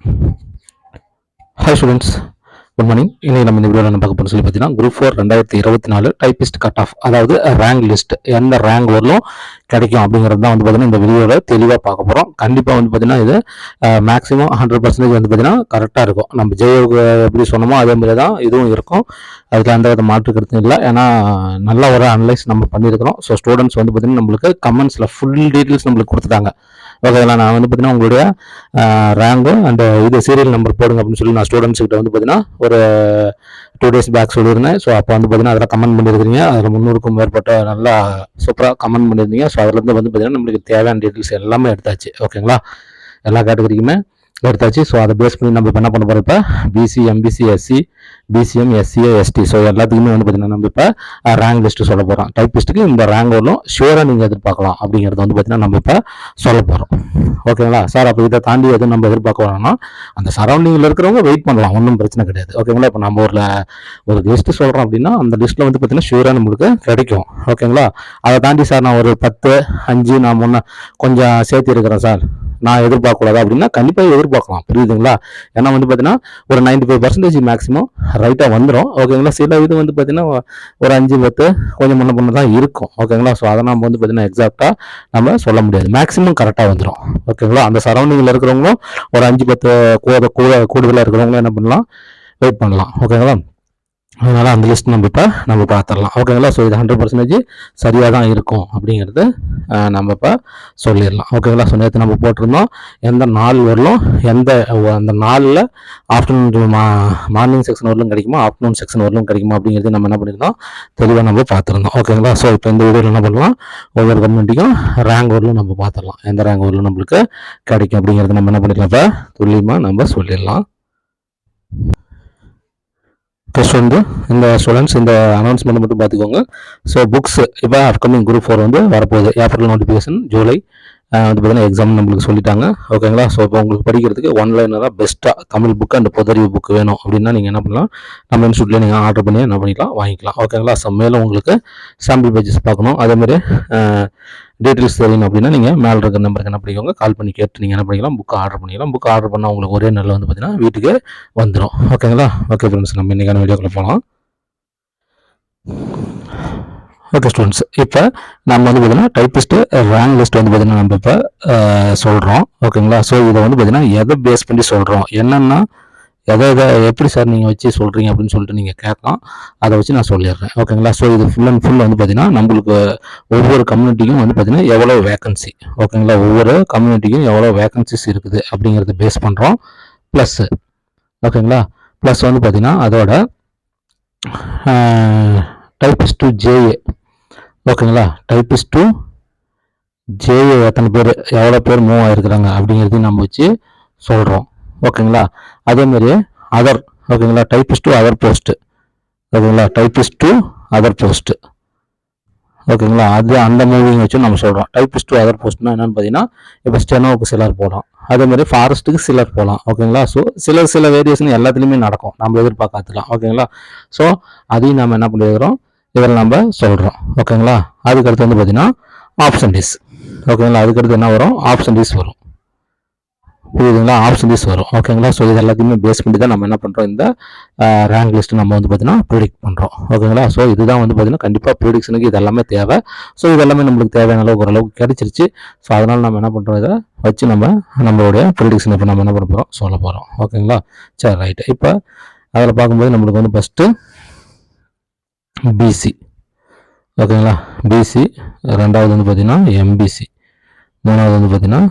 Hi students, good morning. இன்னைக்கு நம்ம இந்த வீடியோவில் என்ன பார்க்க போகிறோம் சொல்லி பார்த்தீங்கன்னா குரூப் 4 2024 டைப்பிஸ்ட் கட் ஆஃப், அதாவது ரேங்க் லிஸ்ட் எந்த ரேங்க் வரலும் கிடைக்கும் அப்படிங்கிறது தான் வந்து பார்த்தீங்கன்னா இந்த வீடியோவில் தெளிவாக பார்க்க போகிறோம். கண்டிப்பாக வந்து பார்த்தீங்கன்னா இது மேக்ஸிமம் 100% வந்து பார்த்தீங்கன்னா கரெக்டாக இருக்கும். நம்ம ஜெயோக்கு எப்படி சொன்னோமோ அதே மாதிரி தான் இதுவும் இருக்கும். அதுக்கு எந்த வித மாற்று கருத்தும் இல்லை. ஏன்னா நல்ல ஒரு அனலைஸ் நம்ம பண்ணியிருக்கிறோம். ஸோ ஸ்டூடெண்ட்ஸ் வந்து பார்த்தீங்கன்னா நம்மளுக்கு கமெண்ட்ஸில் ஃபுல் டீட்டெயில்ஸ் நம்மளுக்கு கொடுத்துட்டாங்க. ஓகேங்களா, நான் வந்து பார்த்தீங்கன்னா உங்களுடைய ரேங்கு அண்ட் இது சீரியல் நம்பர் போடுங்க அப்படின்னு சொல்லி நான் ஸ்டூடெண்ட்ஸ் கிட்ட வந்து பார்த்தீங்கன்னா ஒரு 2 days பேக் சொல்லியிருந்தேன். ஸோ அப்போ வந்து பார்த்தீங்கன்னா அதெல்லாம் கமெண்ட் பண்ணியிருக்கிறீங்க. அதில் 300க்கும் மேற்பட்ட நல்லா சூப்பராக கமெண்ட் பண்ணியிருந்தீங்க. ஸோ அதுலேருந்து வந்து பார்த்தீங்கன்னா நம்மளுக்கு தேவையான டீட்டெயில்ஸ் எல்லாமே எடுத்தாச்சு. ஓகேங்களா, எல்லா கேட்டகரிக்குமே எடுத்தாச்சு. ஸோ அதை பேஸ் பண்ணி நம்ம இப்போ என்ன பண்ண போகிறோம், இப்போ BC, MBC, SC, BCM, SCA, ST, so எல்லாத்துக்குமே வந்து பார்த்தீங்கன்னா நம்ம இப்போ ரேங்க் லிஸ்ட்டு சொல்ல போகிறோம். டைப்பிஸ்ட்டுக்கு இந்த ரேங்க் வரலும் ஷுவராக நீங்கள் எதிர்பார்க்கலாம் அப்படிங்கிறது வந்து பார்த்தீங்கன்னா நம்ம இப்போ சொல்ல போகிறோம். ஓகேங்களா சார், அப்போ இதை தாண்டி எதுவும் நம்ம எதிர்பார்க்க வேணாம்னா அந்த சரௌண்டிங்கில் இருக்கிறவங்க வெயிட் பண்ணலாம், ஒன்றும் பிரச்சனை கிடையாது. ஓகேங்களா, இப்போ நம்ம ஒரு லிஸ்ட்டு சொல்கிறோம் அப்படின்னா அந்த லிஸ்ட்டில் வந்து பார்த்தீங்கன்னா ஷுவராக நம்மளுக்கு கிடைக்கும். ஓகேங்களா, அதை தாண்டி சார் நான் ஒரு 10, 5 நான் முன்ன கொஞ்சம் சேர்த்து இருக்கிறேன் சார், நான் எதிர்பார்க்கக்கூடாது அப்படின்னா கண்டிப்பாக எதிர்பார்க்கலாம். புரியுதுங்களா? ஏன்னா வந்து பார்த்தீங்கன்னா ஒரு 95% மேக்ஸிமம் ரைட்டாக வந்துடும். ஓகேங்களா, சில இது வந்து பார்த்தீங்கன்னா ஒரு 5, 10 கொஞ்சம் முன்ன பண்ண தான் இருக்கும். ஓகேங்களா, ஸோ அதை நம்ம வந்து பார்த்தீங்கன்னா எக்ஸாக்டாக நம்ம சொல்ல முடியாது. மேக்ஸிமம் கரெக்டாக வந்துடும். ஓகேங்களா, அந்த சரௌண்டிங்கில் இருக்கிறவங்களும் ஒரு 5, 10 கூடுதலாக இருக்கிறவங்களும் என்ன பண்ணலாம், வெயிட் பண்ணலாம். ஓகேங்களா, அதனால் அந்த லிஸ்ட் நம்ம பார்த்துடலாம். ஓகேங்களா, ஸோ இது 100% சரியாக தான் இருக்கும் அப்படிங்கிறது நம்ம இப்போ சொல்லிடலாம். ஓகேங்களா, ஸோ நேற்று நம்ம போட்டிருந்தோம் எந்த நாள் வரலும் அந்த நாளில் ஆஃப்டர்நூன் மார்னிங் செக்ஷன் வரலும் கிடைக்குமா, ஆஃப்டர்நூன் செக்ஷன் வரலும் கிடைக்குமா அப்படிங்கிறது நம்ம என்ன பண்ணியிருந்தோம், தெளிவாக நம்ம பார்த்துருந்தோம். ஓகேங்களா, ஸோ இப்போ இந்த வீடியோவில் என்ன பண்ணலாம், ஒவ்வொரு கம்யூனிட்டிக்கும் ரேங்க் வரலும் நம்ம பார்த்துடலாம். எந்த ரேங்க் வரலும் நம்மளுக்கு கிடைக்கும் அப்படிங்கிறது நம்ம என்ன பண்ணிடலாம், இப்போ துல்லியமாக நம்ம சொல்லிடலாம். ஃபர்ஸ்ட் வந்து இந்த ஸ்டூடெண்ட்ஸ் இந்த அனௌன்ஸ்மெண்ட் மட்டும் பார்த்துக்கோங்க. ஸோ புக்ஸ் இப்போ அப்கமிங் குரூப் 4 வந்து வரப்போகுது. ஏப்ரல் நோட்டிஃபிகேஷன், ஜூலை வந்து பார்த்தீங்கன்னா எக்ஸாம் நம்மளுக்கு சொல்லிட்டாங்க. ஓகேங்களா, ஸோ இப்போ உங்களுக்கு படிக்கிறதுக்கு ஒன்லைனராக பெஸ்ட்டாக தமிழ் புக்கு அண்ட் பொதறிவு புக் வேணும் அப்படின்னா நீங்கள் என்ன பண்ணலாம், நம்ம இன்ஸ்டியூட்டில் நீங்கள் ஆர்டர் பண்ணி என்ன பண்ணிக்கலாம், வாங்கிக்கலாம். ஓகேங்களா, ஸோ மேலும் உங்களுக்கு சாம்பிள் பேஜஸ் பார்க்கணும், அதேமாதிரி டீட்டெயில்ஸ் தெரியணும் அப்படின்னா நீங்கள் மேலே இருக்கிற நம்பருக்கு என்ன பண்ணிக்கோங்க, கால் பண்ணி கேட்டு நீங்கள் என்ன பண்ணிக்கலாம், புக்கு ஆர்டர் பண்ணிக்கலாம். புக்கு ஆர்டர் பண்ணால் உங்களுக்கு ஒரே நாளில் வந்து பார்த்தீங்கன்னா வீட்டுக்கு வந்துடும். ஓகேங்களா, ஓகே ஃப்ரெண்ட்ஸ், நம்ம இன்றைக்கான வீடியோக்குள்ளே போகலாம். ஓகே ஸ்டூடெண்ட்ஸ், இப்போ நம்ம வந்து பார்த்தீங்கன்னா டைப்பிஸ்ட்டு ரேங்க் லிஸ்ட் வந்து பார்த்தீங்கன்னா நம்ம இப்போ சொல்கிறோம். ஓகேங்களா, ஸோ இதை வந்து பார்த்தீங்கன்னா எதை பேஸ் பண்ணி சொல்கிறோம், என்னென்னா எதை எப்படி சார் நீங்கள் வச்சு சொல்கிறீங்க அப்படின்னு சொல்லிட்டு நீங்கள் கேட்கலாம். அதை வச்சு நான் சொல்லிடுறேன். ஓகேங்களா, ஸோ இது ஃபுல் அண்ட் ஃபுல் வந்து பார்த்தீங்கன்னா நம்மளுக்கு ஒவ்வொரு கம்யூனிட்டிக்கும் வந்து பார்த்தீங்கன்னா எவ்வளோ வேகன்சி, ஓகேங்களா, ஒவ்வொரு கம்யூனிட்டிக்கும் எவ்வளோ வேகன்சிஸ் இருக்குது அப்படிங்கிறத பேஸ் பண்ணுறோம். ப்ளஸ்ஸு ஓகேங்களா, ப்ளஸ் வந்து பார்த்தீங்கன்னா அதோட டைப்பிஸ்ட் டு ஜேஏ, ஓகேங்களா, டைப்பிஸ்ட் டு ஜேஏ எத்தனை பேர், எவ்வளோ பேர் மூவ் ஆகிருக்கிறாங்க அப்படிங்கிறதையும் நம்ம வச்சு சொல்கிறோம். ஓகேங்களா, அதேமாரி அதர், ஓகேங்களா, டைப்பிஸ்ட் டு அதர் போஸ்ட்டு, ஓகேங்களா, டைப்பிஸ்ட் டு அதர் போஸ்ட்டு, ஓகேங்களா, அது அந்த மூவிங் வச்சு நம்ம சொல்கிறோம். டைப்பிஸ்ட் டு அதர் போஸ்ட்னா என்னென்னு பார்த்தீங்கன்னா இப்போ ஸ்டெனோவுக்கு சிலர் போகலாம், அதேமாதிரி ஃபாரஸ்ட்டுக்கு சிலர் போகலாம். ஓகேங்களா, ஸோ சில வேரியேஷன் எல்லாத்துலேயுமே நடக்கும், நம்ம எதிர்பார்க்காதுலாம். ஓகேங்களா, ஸோ அதையும் நம்ம என்ன பண்ணிடுறோம், இதில் நம்ம சொல்கிறோம். ஓகேங்களா, அதுக்கடுத்து வந்து பார்த்தீங்கன்னா ஆப்ஷன்டிஸ், ஓகேங்களா, அதுக்கடுத்து என்ன வரும், ஆப்ஷன்டிஸ் வரும். புரியுதுங்களா, ஆப்ஷன்டிஸ் வரும். ஓகேங்களா, ஸோ இது எல்லாத்தையுமே பேஸ் பண்ணி தான் நம்ம என்ன பண்ணுறோம், இந்த ரேங்க் லிஸ்ட்டு நம்ம வந்து பார்த்தீங்கன்னா ப்ரிடிக்ட் பண்ணுறோம். ஓகேங்களா, ஸோ இதுதான் வந்து பார்த்தீங்கன்னா கண்டிப்பாக ப்ரிடிக்ஷனுக்கு இது எல்லாமே தேவை. ஸோ இது எல்லாமே நம்மளுக்கு தேவையான அளவுக்கு ஓரளவுக்கு கிடைச்சிருச்சு. ஸோ அதனால் நம்ம என்ன பண்ணுறோம், இதை வச்சு நம்மளுடைய ப்ரிடிக்ஷன் இப்போ நம்ம என்ன பண்ண போகிறோம், சொல்ல போகிறோம். ஓகேங்களா, சரி ரைட்டு. இப்போ அதில் பார்க்கும்போது நம்மளுக்கு வந்து ஃபஸ்ட்டு பிசி, ஓகேங்களா, பிசி, ரெண்டாவது வந்து பார்த்தீங்கன்னா எம்பிசி, மூணாவது வந்து பார்த்தீங்கன்னா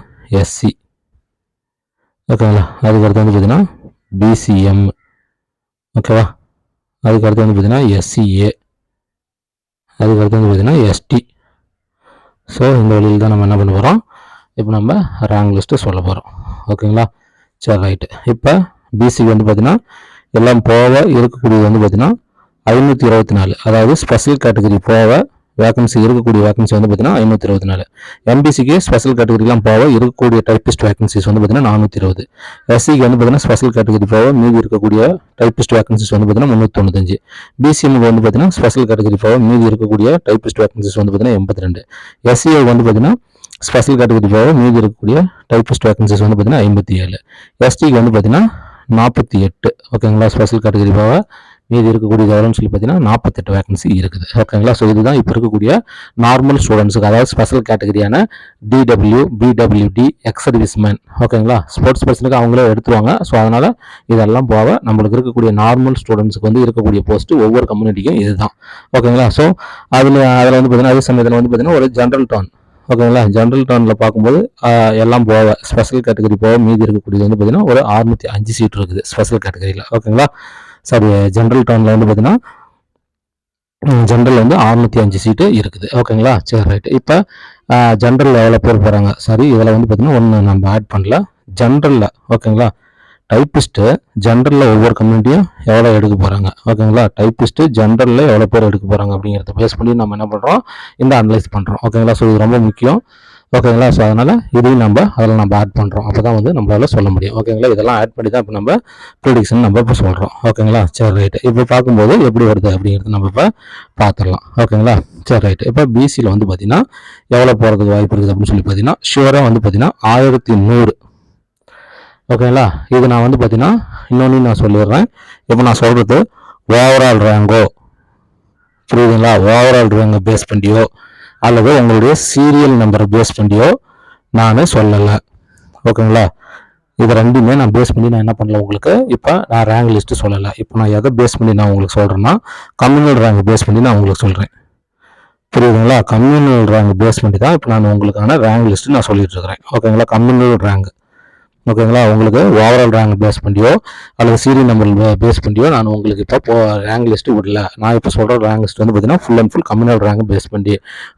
எஸ்சி, ஓகேங்களா, அதுக்கடுத்து வந்து பார்த்தீங்கன்னா பிசிஎம், ஓகேவா, அதுக்கடுத்து வந்து பார்த்தீங்கன்னா எஸ்சிஏ, அதுக்கடுத்து வந்து பார்த்தீங்கன்னா எஸ்டி. ஸோ இந்த வழியில் தான் நம்ம என்ன பண்ண போகிறோம், இப்போ நம்ம ரேங்க் லிஸ்ட்டு சொல்ல போகிறோம். ஓகேங்களா, சரி ரைட்டு. இப்போ பிசிக்கு வந்து பார்த்தீங்கன்னா எல்லாம் போக இருக்கக்கூடியது வந்து பார்த்தீங்கன்னா 524, அதாவது ஸ்பெஷல் கேட்டகரி போக வேகன்சி இருக்கக்கூடிய வேகன்சி வந்து பார்த்தீங்கன்னா 524. எம்பிசிக்கு ஸ்பெஷல் கேட்டகரிலாம் போக இருக்கக்கூடிய டைப்பிஸ்ட் வேகன்சிஸ் வந்து பார்த்தீங்கன்னா 420. எஸ்சிக்கு வந்து பார்த்தீங்கன்னா ஸ்பெஷல் கேட்டகரி போக மீதி இருக்கக்கூடிய டைப்பிஸ்ட் வேகன்சிஸ் வந்து பார்த்தீங்கன்னா 395. பிசிஎம்க்கு வந்து பார்த்தீங்கன்னா ஸ்பெஷல் கேட்டகரி போக மீதி இருக்கக்கூடிய டைப்பிஸ்ட் வேகன்சிஸ் வந்து பார்த்தீங்கன்னா 82. எஸ்சிஐ வந்து பார்த்தீங்கன்னா ஸ்பெஷல் கேட்டகரி போக மீதி இருக்கக்கூடிய டைப்பிஸ்ட் வேகன்சிஸ் வந்து பார்த்தீங்கன்னா 57. எஸ்டிக்கு வந்து பார்த்தீங்கன்னா 48. ஓகேங்களா, ஸ்பெஷல் கேட்டகரி போக மீதி இருக்கக்கூடிய எவ்வளோன்னு சொல்லி பார்த்தீங்கன்னா 48 வேகன்சி இருக்குது. ஓகேங்களா, ஸோ இதுதான் இப்போ இருக்கக்கூடிய நார்மல் ஸ்டூடெண்ட்ஸுக்கு, அதாவது ஸ்பெஷல் கேட்டகரியான டிடபிள்யூ, பிடபிள்யூடி, எக்ஸ் சர்வீஸ்மேன். ஓகேங்களா, ஸ்போர்ட்ஸ் பர்சனுக்கு அவங்களே எடுத்துருவாங்க. ஸோ அதனால் இதெல்லாம் போக நம்மளுக்கு இருக்கக்கூடிய நார்மல் ஸ்டூடெண்ட்ஸுக்கு வந்து இருக்கக்கூடிய போஸ்ட்டு ஒவ்வொரு கம்யூனிட்டிக்கும் இதுதான். ஓகேங்களா, ஸோ அதில் வந்து பார்த்தீங்கன்னா அதே சமயத்தில் வந்து பார்த்தீங்கன்னா ஒரு ஜென்ரல் டர்ன். ஓகேங்களா, ஜென்ரல் டர்னில் பார்க்கும்போது எல்லாம் போக ஸ்பெஷல் கேட்டகரி போக மீதி இருக்கக்கூடியது வந்து பார்த்தீங்கன்னா ஒரு 605 சீட் இருக்குது ஸ்பெஷல் கேட்டகரியில். ஓகேங்களா, சாரி, ஜென்ரல் டர்னில் வந்து பார்த்தீங்கன்னா ஜென்ரல் வந்து 605 சீட்டு இருக்குது. ஓகேங்களா, சரி ரைட். இப்போ ஜென்ரலில் எவ்வளோ பேர் போகிறாங்க, சரி இதில் வந்து பார்த்தீங்கன்னா ஒன்று நம்ம ஆட் பண்ணல. ஜென்ரலில் ஓகேங்களா, டைப்பிஸ்ட்டு ஜென்ரலில் ஒவ்வொரு கம்யூனிட்டியும் எவ்வளோ எடுக்க போகிறாங்க. ஓகேங்களா, டைப்பிஸ்ட்டு ஜென்ரலில் எவ்வளோ பேர் எடுக்க போகிறாங்க அப்படிங்கிறத பேஸ் பண்ணி நம்ம என்ன பண்ணுறோம், இந்த அனலைஸ் பண்ணுறோம். ஓகேங்களா, ஸோ இது ரொம்ப முக்கியம். ஓகேங்களா, ஸோ அதனால் இதையும் அதில் நம்ம ஆட் பண்ணுறோம். அப்போ தான் வந்து நம்மளால சொல்ல முடியும். ஓகேங்களா, இதெல்லாம் ஆட் பண்ணி தான் இப்போ நம்ம ப்ரிடிக்ஷன் நம்ம இப்போ சொல்கிறோம். ஓகேங்களா, சரி ரைட்டு. இப்போ பார்க்கும்போது எப்படி வருது அப்படிங்கிறது நம்ம இப்போ பார்த்துடலாம். ஓகேங்களா, சரி ரைட்டு. இப்போ பிசியில் வந்து பார்த்தீங்கன்னா எவ்வளோ போகிறதுக்கு வாய்ப்பு இருக்குது அப்படின்னு சொல்லி பார்த்தீங்கன்னா ஷுவராக வந்து பார்த்தீங்கன்னா 1100. ஓகேங்களா, இது நான் வந்து பார்த்தீங்கன்னா இன்னொன்று நான் சொல்லிடுறேன். இப்போ நான் சொல்கிறது ஓவரால் ரேங்கோ, புரியுதுங்களா, ஓவரால் ரேங்கை பேஸ் பண்ணியோ அல்லது உங்களுடைய சீரியல் நம்பரை பேஸ் பண்ணியோ நான் சொல்லலை. ஓகேங்களா, இது ரெண்டுமே நான் பேஸ் பண்ணி நான் என்ன பண்ணல உங்களுக்கு, இப்போ நான் ரேங்க் லிஸ்ட்டு சொல்லலை. இப்போ நான் எதை பேஸ் பண்ணி நான் உங்களுக்கு சொல்கிறேன்னா கம்யூனல் ரேங்க் பேஸ் பண்ணி நான் உங்களுக்கு சொல்கிறேன். புரியுதுங்களா, கம்யூனல் ரேங்க் பேஸ் பண்ணி தான் இப்போ நான் உங்களுக்கான ரேங்க் லிஸ்ட்டு நான் சொல்லிட்டு இருக்கிறேன். ஓகேங்களா, கம்யூனல் ரேங்க். ஓகேங்களா, உங்களுக்கு ஓவரால் ரேங்க் பேஸ் பண்ணியோ அல்லது சீரியல் நம்பர் பேஸ் பண்ணியோ நான் உங்களுக்கு இப்போ ரேங்க் லிஸ்ட்டு விடல. நான் இப்போ சொல்கிற ரேங்க் லிஸ்ட் வந்து பார்த்தீங்கன்னா full and full communal rank base பண்ணி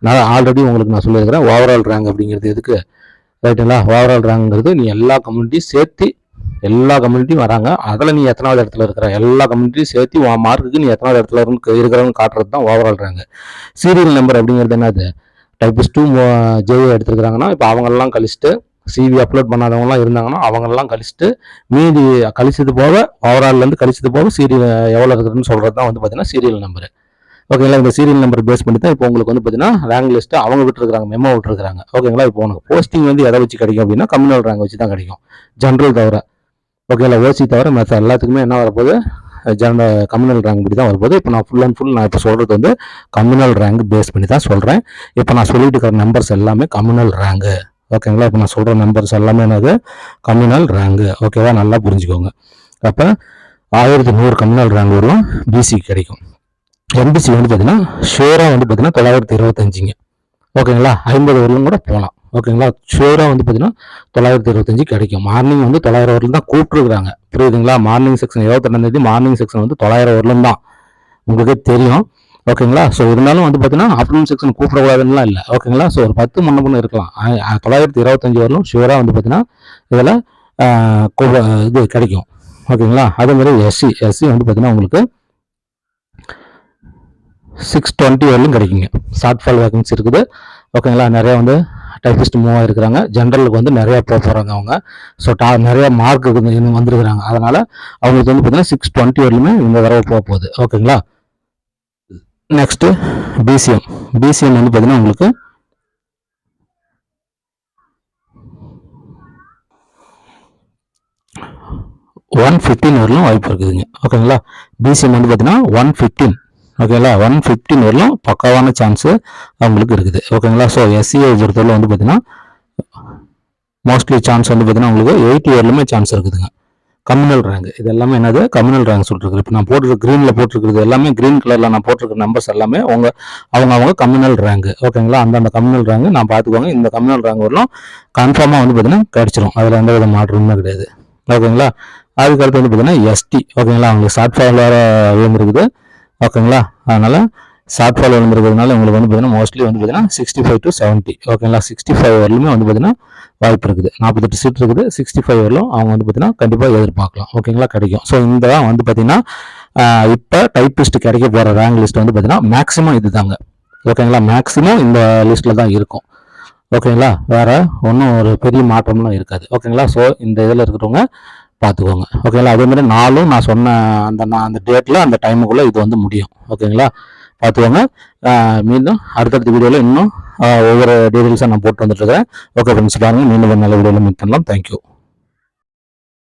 நான் ஆல்ரெடி உங்களுக்கு நான் சொல்லியிருக்கிறேன். ஓவரால் ரேங்க் அப்படிங்கிறது எதுக்கு, ரைட்டுங்களா, ஓவரால் ரேங்க்ங்கிறது நீ எல்லா கம்யூனிட்டியும் சேர்த்து, எல்லா கம்யூனிட்டியும் வராங்க, அதில் நீ எத்தனாவது இடத்துல இருக்கிற, எல்லா கம்யூனிட்டியும் சேர்த்து மார்க்குக்கு நீ எத்தனாவது இடத்துல இருக்கிறவங்க காட்டுறது தான் ஓவரால் ரேங்க். சீரியல் நம்பர் அப்படிங்கிறது என்னது, டைப்பிஸ்ட் 2 ஜேஏ எடுத்துருக்கிறாங்கன்னா இப்போ அவங்களெல்லாம் கழிச்சுட்டு சிவி அப்லோட் பண்ணாதவங்களாம் இருந்தாங்கன்னா அவங்களெல்லாம் கழிச்சுட்டு மீதி கழிச்சது போக ஓவரால்லேருந்து கழிச்சது போக சீரியல் எவ்வளோ இருக்குதுன்னு சொல்கிறது தான் வந்து பார்த்தீங்கன்னா சீரியல் நம்பர். ஓகேங்களா, இந்த சீரியல் நம்பர் பேஸ் பண்ணி தான் இப்போ உங்களுக்கு வந்து பார்த்தீங்கன்னா ரேங்க் லிஸ்ட்டு அவங்க விட்டுருக்காங்க, மெமோ விட்டுருக்காங்க. ஓகேங்களா, இப்போ உனக்கு போஸ்டிங் வந்து எதை வச்சு கிடைக்கும் அப்படின்னா கம்யூனல் ரேங்க் வச்சு தான் கிடைக்கும், ஜென்ரல் தவிர. ஓகேங்களா, ஓசி தவிர மற்ற எல்லாத்துக்குமே என்ன வரப்போகுது, கம்யூனல் ரேங்க் படி தான் வரப்போகுது. இப்போ நான் ஃபுல் அண்ட் ஃபுல் நான் இப்போ சொல்கிறது வந்து கம்யூனல் ரேங்க் பேஸ் பண்ணி தான் சொல்கிறேன். இப்போ நான் சொல்லிட்டு இருக்கிற நம்பர்ஸ் எல்லாமே கம்யூனல் ரேங்கு. ஓகேங்களா, இப்போ நான் சொல்கிற நம்பர்ஸ் எல்லாமே என்னது, கம்யூனல் ரேங்கு. ஓகேவா, நல்லா புரிஞ்சுக்கோங்க. அப்போ 1100 கம்யூனல் ரேங்க் வரும் பிசி கிடைக்கும். எம்பிசி வந்து பார்த்தீங்கன்னா ஷூராக வந்து பார்த்தீங்கன்னா 925ங்க. ஓகேங்களா, 50 வரலும் கூட போகலாம். ஓகேங்களா, ஷூராக வந்து பார்த்தீங்கன்னா 925 கிடைக்கும். மார்னிங் வந்து 900 வரலும் தான் கூப்பிட்டுருக்குறாங்க. புரியுதுங்களா, மார்னிங் செக்ஷன் 22ஆம் தேதி மார்னிங் செக்ஷன் வந்து 900 வரலும் தான், உங்களுக்கே தெரியும். ஓகேங்களா, ஸோ இருந்தாலும் வந்து பார்த்தீங்கன்னா ஆஃப்டர்நூன் செக்ஷன் கூப்பிடக்கூடாதுலாம் இல்லை. ஓகேங்களா, ஸோ ஒரு 10 முன்ன பண்ண இருக்கலாம். 925 வரலும் ஷுவராக வந்து பார்த்தீங்கன்னா இதில் இது கிடைக்கும். ஓகேங்களா, அதேமாதிரி எஸ்சி வந்து பார்த்தீங்கன்னா உங்களுக்கு 620 வரலும் கிடைக்குங்க. ஷார்ட் ஃபால் வேகன்சி இருக்குது. ஓகேங்களா, நிறையா வந்து டைப்பிஸ்ட் மூவ் ஆகிருக்கிறாங்க. ஜென்ரலுக்கு வந்து நிறையா போகிறாங்க அவங்க. ஸோ நிறையா மார்க் வந்துருக்குறாங்க. அதனால் அவங்களுக்கு வந்து பார்த்தீங்கன்னா 620 வரலுமே இந்த தடவை போகுது. ஓகேங்களா, நெக்ஸ்ட்டு பிசிஎம். பிசிஎம் வந்து பார்த்தீங்கன்னா உங்களுக்கு 115 வரலும் வாய்ப்பு இருக்குதுங்க. ஓகேங்களா, பிசிஎம் வந்து பார்த்தீங்கன்னா 115. ஓகேங்களா, 115 வரலும் பக்காவான சான்ஸு அவங்களுக்கு இருக்குது. ஓகேங்களா, ஸோ எஸ்சிஐ பொறுத்தவரை வந்து பார்த்தீங்கன்னா மோஸ்ட்லி சான்ஸ் வந்து பார்த்தீங்கன்னா உங்களுக்கு 80 வரலுமே சான்ஸ் இருக்குதுங்க. கம்யூனல் ரேங்க் இது எல்லாமே என்னது, கம்யூனல் ரேங்க் சொல்லிருக்கு. இப்போ நான் போட்டிருக்க க்ரீனில் போட்டிருக்கிறது எல்லாமே, க்ரீன் கலரில் நான் போட்டிருக்க நம்பர்ஸ் எல்லாமே அவங்க கம்யூனல் ரேங்க். ஓகேங்களா, அந்த கம்யூனல் ரேங்க் நான் பார்த்துக்கோங்க. இந்த கம்யூனல் ரேங்க் வரலாம் கன்ஃபார்மாக வந்து பார்த்தீங்கன்னா கிடைச்சிரும். அதில் எந்த வித மாற்றமுமே கிடையாது. ஓகேங்களா, அதுக்கடுத்து வந்து பார்த்தீங்கன்னா எஸ்டி. ஓகேங்களா, அவங்களுக்கு ஷார்ட் ஃபால் வேறு விழுந்துருக்குது. ஓகேங்களா, அதனால் ஷார்ட் ஃபால் விழுந்துருக்கிறதுனால உங்களுக்கு வந்து பார்த்தீங்கன்னா மோஸ்ட்லி வந்து பார்த்தீங்கன்னா 65 to 70. ஓகேங்களா, 65 வரலுமே வந்து பார்த்தீங்கன்னா வாய்ப்பு இருக்குது. 48 சீட் இருக்குது. 65 வரலும் அவங்க வந்து பார்த்தீங்கன்னா கண்டிப்பாக எதிர்பார்க்கலாம். ஓகேங்களா, கிடைக்கும். ஸோ இந்த தான் வந்து பார்த்தீங்கன்னா இப்போ டைப்பிஸ்ட் கிடைக்க போகிற ரேங்க் லிஸ்ட் வந்து பார்த்தீங்கன்னா மேக்ஸிமம் இது தாங்க. ஓகேங்களா, மேக்ஸிமம் இந்த லிஸ்ட்டில் தான் இருக்கும். ஓகேங்களா, வேறு ஒன்றும் ஒரு பெரிய மாற்றம்லாம் இருக்காது. ஓகேங்களா, ஸோ இந்த இதில் இருக்கிறவங்க பார்த்துக்கோங்க. ஓகேங்களா, அதேமாதிரி நாளும் நான் சொன்ன அந்த டேட்டில் அந்த டைமுக்குள்ளே இது வந்து முடியும். ஓகேங்களா, பார்த்துக்கோங்க. மீண்டும் அடுத்தடுத்த வீடியோவில் இன்னும் ஒவ்வொரு டீட்டெயில்ஸாக நான் போட்டு வந்துட்டு இருக்கேன். ஓகே ஃப்ரெண்ட்ஸ், பாருங்கள், மீண்டும் ஒரு நல்ல வீடியோவில் மீட் பண்ணலாம். தேங்க்யூ.